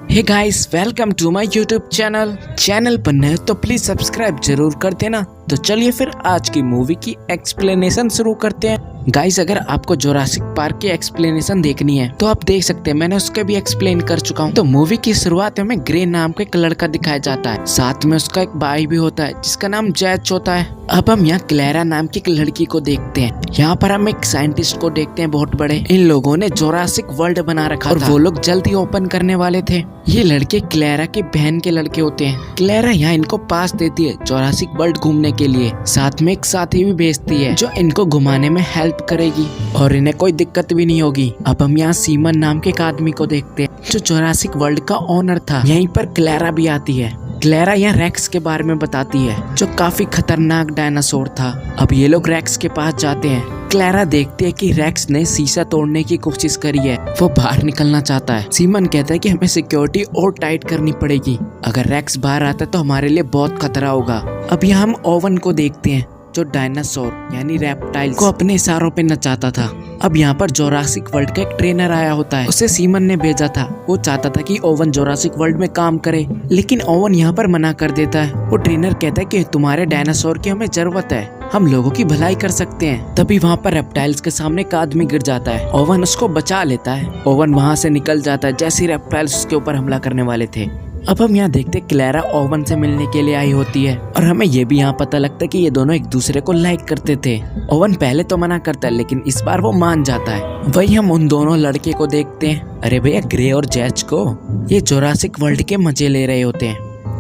Hey guys, welcome to my YouTube channel पर नए तो प्लीज सब्सक्राइब जरूर कर देना। तो चलिए फिर आज की मूवी की एक्सप्लेनेशन शुरू करते हैं। गाइस, अगर आपको जोरासिक पार्क की एक्सप्लेनेशन देखनी है तो आप देख सकते हैं, मैंने उसका भी एक्सप्लेन कर चुका हूँ। तो मूवी की शुरुआत में हमें ग्रे नाम के एक लड़का दिखाया जाता है, साथ में उसका एक भाई भी होता है जिसका नाम जैच होता है। अब हम यहाँ क्लेरा नाम की एक लड़की को देखते हैं। यहाँ पर हम एक साइंटिस्ट को देखते हैं बहुत बड़े। इन लोगों ने जोरासिक वर्ल्ड बना रखा और वो लोग जल्दी ओपन करने वाले थे। ये लड़के क्लेरा की बहन के लड़के होते हैं। क्लेरा यहाँ इनको पास देती है जोरासिक वर्ल्ड घूमने के लिए, साथ में एक साथी भी भेजती है जो इनको घुमाने में हेल्प करेगी और इन्हें कोई दिक्कत भी नहीं होगी। अब हम यहाँ सीमन नाम के एक आदमी को देखते हैं जो जोरासिक वर्ल्ड का ओनर था। यहीं पर क्लेरा भी आती है। क्लेरा यहाँ रेक्स के बारे में बताती है जो काफी खतरनाक डायनासोर था। अब ये लोग रेक्स के पास जाते हैं। क्लेरा देखती है कि रेक्स ने शीशा तोड़ने की कोशिश करी है, वो बाहर निकलना चाहता है। सीमन कहता है कि हमें सिक्योरिटी और टाइट करनी पड़ेगी, अगर रेक्स बाहर आता है तो हमारे लिए बहुत खतरा होगा। अब यहाँ हम ओवन को देखते हैं जो डायनासोर यानी रेप्टाइल्स को अपने इशारों पे नचाता था। अब यहाँ पर जोरासिक वर्ल्ड का एक ट्रेनर आया होता है, उसे सीमन ने भेजा था। वो चाहता था कि ओवन जोरासिक वर्ल्ड में काम करे, लेकिन ओवन यहाँ पर मना कर देता है। वो ट्रेनर कहता है कि तुम्हारे डायनासोर की हमें जरूरत है, हम लोगों की भलाई कर सकते हैं। तभी वहाँ पर रेप्टाइल्स के सामने एक आदमी गिर जाता है। ओवन उसको बचा लेता है। ओवन वहाँ से निकल जाता है जैसे ही रेप्टाइल्स उसके ऊपर हमला करने वाले थे। अब हम यहाँ देखते क्लेरा ओवन से मिलने के लिए आई होती है और हमें ये भी यहाँ पता लगता है कि ये दोनों एक दूसरे को लाइक करते थे। ओवन पहले तो मना करता है लेकिन इस बार वो मान जाता है। वही हम उन दोनों लड़के को देखते हैं। अरे भैया, ग्रे और जैच को ये जोरासिक वर्ल्ड के मजे ले रहे होते हैं।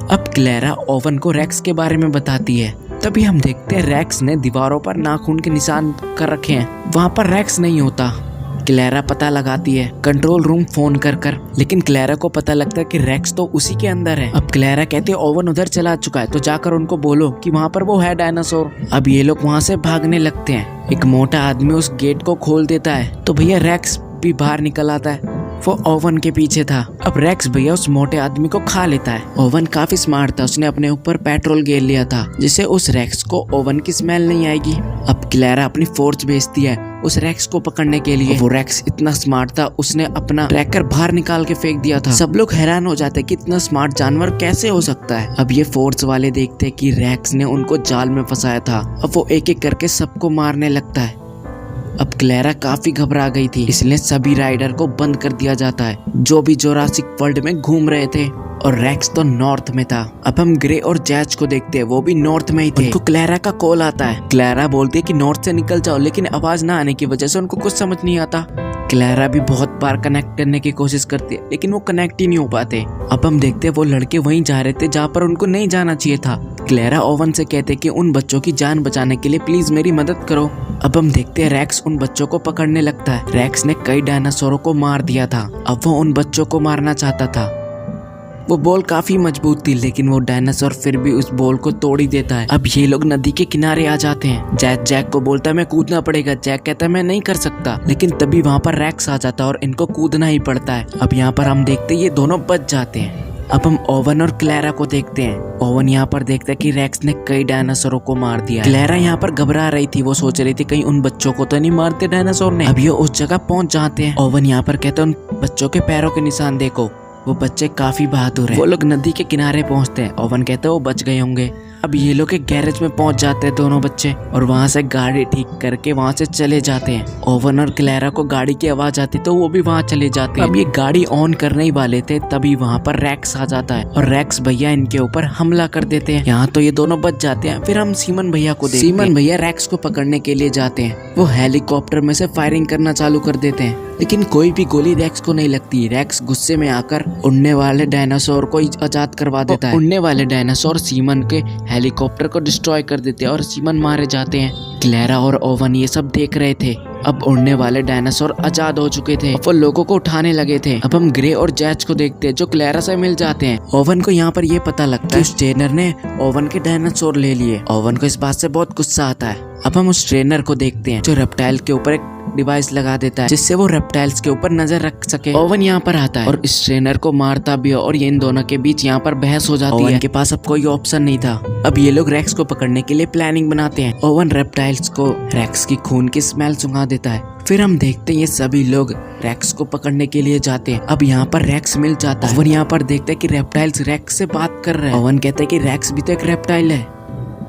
अब क्लेरा ओवन को रेक्स के बारे में बताती है। तभी हम देखते हैं रेक्स ने दीवारों पर नाखून के निशान कर रखे हैं, वहाँ पर रेक्स नहीं होता। क्लेरा पता लगाती है कंट्रोल रूम फोन कर लेकिन क्लेरा को पता लगता है कि रेक्स तो उसी के अंदर है। अब क्लेरा कहती है ओवन उधर चला चुका है तो जाकर उनको बोलो कि वहाँ पर वो है डायनासोर। अब ये लोग वहाँ से भागने लगते हैं। एक मोटा आदमी उस गेट को खोल देता है तो भैया रेक्स भी बाहर निकल आता है। वो ओवन के पीछे था। अब रेक्स भैया उस मोटे आदमी को खा लेता है। ओवन काफी स्मार्ट था, उसने अपने ऊपर पेट्रोल गेर लिया था जिससे उस रेक्स को ओवन की स्मेल नहीं आएगी। अब क्लेरा अपनी फोर्स भेजती है उस रेक्स को पकड़ने के लिए। वो रेक्स इतना स्मार्ट था, उसने अपना ट्रैकर बाहर निकाल के फेंक दिया था। सब लोग हैरान हो जाते हैं कि इतना स्मार्ट जानवर कैसे हो सकता है। अब ये फोर्स वाले देखते हैं कि रेक्स ने उनको जाल में फंसाया था। अब वो एक एक करके सबको मारने लगता है। अब क्लेरा काफी घबरा गई थी, इसलिए सभी राइडर को बंद कर दिया जाता है जो भी जोरासिक वर्ल्ड में घूम रहे थे। और रेक्स तो नॉर्थ में था। अब हम ग्रे और जैच को देखते हैं, वो भी नॉर्थ में ही थे। उनको क्लेरा का कॉल आता है। क्लेरा बोलती है कि नॉर्थ से निकल जाओ, लेकिन आवाज ना आने की वजह से उनको कुछ समझ नहीं आता। क्लेरा भी बहुत बार कनेक्ट करने की कोशिश करती है लेकिन वो कनेक्ट ही नहीं हो पाते। अब हम देखते हैं वो लड़के वहीं जा रहे थे जहाँ पर उनको नहीं जाना चाहिए था। क्लेरा ओवन से कहते कि उन बच्चों की जान बचाने के लिए प्लीज मेरी मदद करो। अब हम देखते हैं रेक्स उन बच्चों को पकड़ने लगता है। रेक्स ने कई डायनासोरों को मार दिया था, अब वो उन बच्चों को मारना चाहता था। वो बॉल काफी मजबूत थी लेकिन वो डायनासोर फिर भी उस बॉल को तोड़ ही देता है। अब ये लोग नदी के किनारे आ जाते हैं। जैक को बोलता है मैं कूदना पड़ेगा। जैक कहता है मैं नहीं कर सकता, लेकिन तभी वहाँ पर रेक्स आ जाता है और इनको कूदना ही पड़ता है। अब यहाँ पर हम देखते हैं ये दोनों बच जाते हैं। अब हम ओवन और क्लेरा को देखते हैं। ओवन यहाँ पर देखता है कि रेक्स ने कई डायनासोरों को मार दिया। क्लेरा यहाँ पर घबरा रही थी, वो सोच रही थी कहीं उन बच्चों को तो नहीं मारते डायनासोर ने। अब ये उस जगह पहुंच जाते हैं। ओवन यहाँ पर कहते हैं उन बच्चों के पैरों के निशान देखो, वो बच्चे काफी बहादुर हैं। वो लोग नदी के किनारे पहुंचते हैं। ओवन कहते हैं वो बच गए होंगे। अब ये लोग एक गैरेज में पहुंच जाते हैं दोनों बच्चे और वहां से गाड़ी ठीक करके वहां से चले जाते हैं। ओवन और क्लेरा को गाड़ी की आवाज आती तो वो भी वहां चले जाते हैं। अब ये गाड़ी ऑन करने ही वाले थे तभी वहां पर रेक्स आ जाता है और रेक्स भैया इनके ऊपर हमला कर देते हैं। यहाँ तो ये दोनों बच जाते हैं। फिर हम सीमन भैया को देखते हैं। सीमन भैया रेक्स को पकड़ने के लिए जाते हैं। वो हेलीकॉप्टर में से फायरिंग करना चालू कर देते हैं लेकिन कोई भी गोली रेक्स को नहीं लगती। रेक्स गुस्से में आकर उड़ने वाले डायनासोर को आजाद करवा देता है। उड़ने वाले डायनासोर सीमन के हेलीकॉप्टर को डिस्ट्रॉय कर देते हैं और सीमन मारे जाते हैं। क्लेरा और ओवन ये सब देख रहे थे। अब उड़ने वाले डायनासोर आजाद हो चुके थे, वो लोगों को उठाने लगे थे। अब हम ग्रे और जैच को देखते हैं जो क्लेरा से मिल जाते हैं। ओवन को यहाँ पर ये पता लगता है उस ट्रेनर ने ओवन के डायनासोर ले लिए। ओवन को इस बात से बहुत गुस्सा आता है। अब हम उस ट्रेनर को देखते हैं जो रेप्टाइल के ऊपर एक डिवाइस लगा देता है जिससे वो रेप्टाइल्स के ऊपर नजर रख सके। ओवन यहाँ पर आता है और इस ट्रेनर को मारता भी है और ये इन दोनों के बीच यहाँ पर बहस हो जाती है। ओवन के पास अब कोई ऑप्शन नहीं था। अब ये लोग रेक्स को पकड़ने के लिए प्लानिंग बनाते हैं। ओवन रेप्टाइल्स को रेक्स की खून की स्मेल सुंघा देता है। फिर हम देखते हैं ये सभी लोग रेक्स को पकड़ने के लिए जाते हैं। अब यहाँ पर रेक्स मिल जाता है। ओवन यहाँ पर देखते हैं कि रेप्टाइल्स रेक्स से बात कर रहे हैं। ओवन कहते हैं कि रेक्स भी तो एक रेप्टाइल है,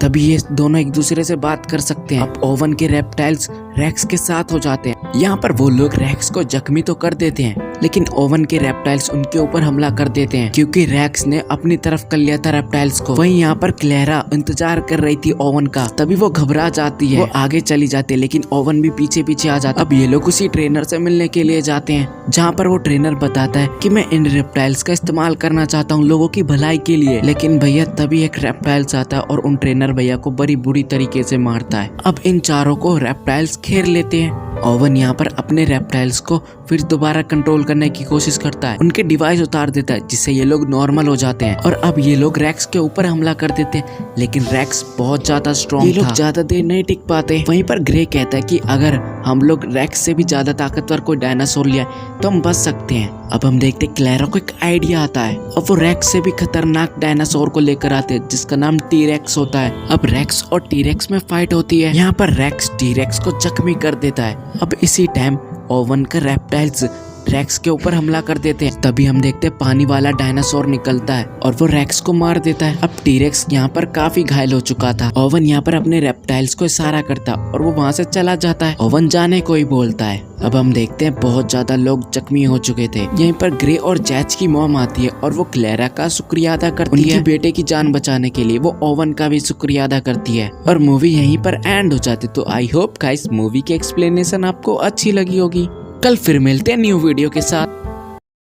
तभी ये दोनों एक दूसरे से बात कर सकते हैं। अब ओवन के रेप्टाइल्स रेक्स के साथ हो जाते हैं। यहाँ पर वो लोग रेक्स को जख्मी तो कर देते हैं, लेकिन ओवन के रेप्टाइल्स उनके ऊपर हमला कर देते हैं क्योंकि रेक्स ने अपनी तरफ कर लिया था रेप्टाइल्स को। वहीं यहाँ पर क्लेरा इंतजार कर रही थी ओवन का, तभी वो घबरा जाती है। वो आगे चली जाती है लेकिन ओवन भी पीछे पीछे आ जाता है। अब ये लोग उसी ट्रेनर से मिलने के लिए जाते हैं जहाँ पर वो ट्रेनर बताता है कि मैं इन रेप्टाइल्स का इस्तेमाल करना चाहता हूँ लोगों की भलाई के लिए। लेकिन भैया तभी एक रेप्टाइल्स आता है और उन ट्रेनर भैया को बड़ी बुरी तरीके से मारता है। अब इन चारों को रेप्टाइल्स घेर लेते हैं। ओवन यहाँ पर अपने रेप्टाइल्स को फिर दोबारा कंट्रोल करने की कोशिश करता है। उनके डिवाइस उतार देता है जिससे ये लोग नॉर्मल हो जाते हैं और अब ये लोग रेक्स के ऊपर हमला कर देते हैं, लेकिन रेक्स बहुत ज्यादा स्ट्रॉन्ग था। ये लोग ज्यादा देर नहीं टिक पाते। वहीं पर ग्रे कहता है कि अगर हम लोग रेक्स से भी ज्यादा ताकतवर कोई डायनासोर लिया तो हम बच सकते हैं। अब हम देखते हैं क्लेरा को एक आइडिया आता है और वो रेक्स से भी खतरनाक डायनासोर को लेकर आते हैं जिसका नाम टी-रेक्स होता है। अब रेक्स और टी-रेक्स में फाइट होती है। यहाँ पर रेक्स टी-रेक्स को जख्मी कर देता है। अब इसी टाइम ओवन का रेप्टाइल्स रेक्स के ऊपर हमला कर देते हैं। तभी हम देखते हैं पानी वाला डायनासोर निकलता है और वो रेक्स को मार देता है। अब टी-रेक्स यहाँ पर काफी घायल हो चुका था। ओवन यहाँ पर अपने रेप्टाइल्स को इशारा करता है और वो वहाँ से चला जाता है। ओवन जाने को ही बोलता है। अब हम देखते हैं बहुत ज्यादा लोग जख्मी हो चुके थे। यहीं पर ग्रे और जैच की मॉम आती है और वो क्लेरा का शुक्रिया अदा करती है। उनके बेटे की जान बचाने के लिए वो ओवन का भी शुक्रिया अदा करती है और मूवी यहीं पर एंड हो जाती। तो आई होप गाइस मूवी की एक्सप्लेनेशन आपको अच्छी लगी होगी। कल फिर मिलते हैं न्यू वीडियो के साथ।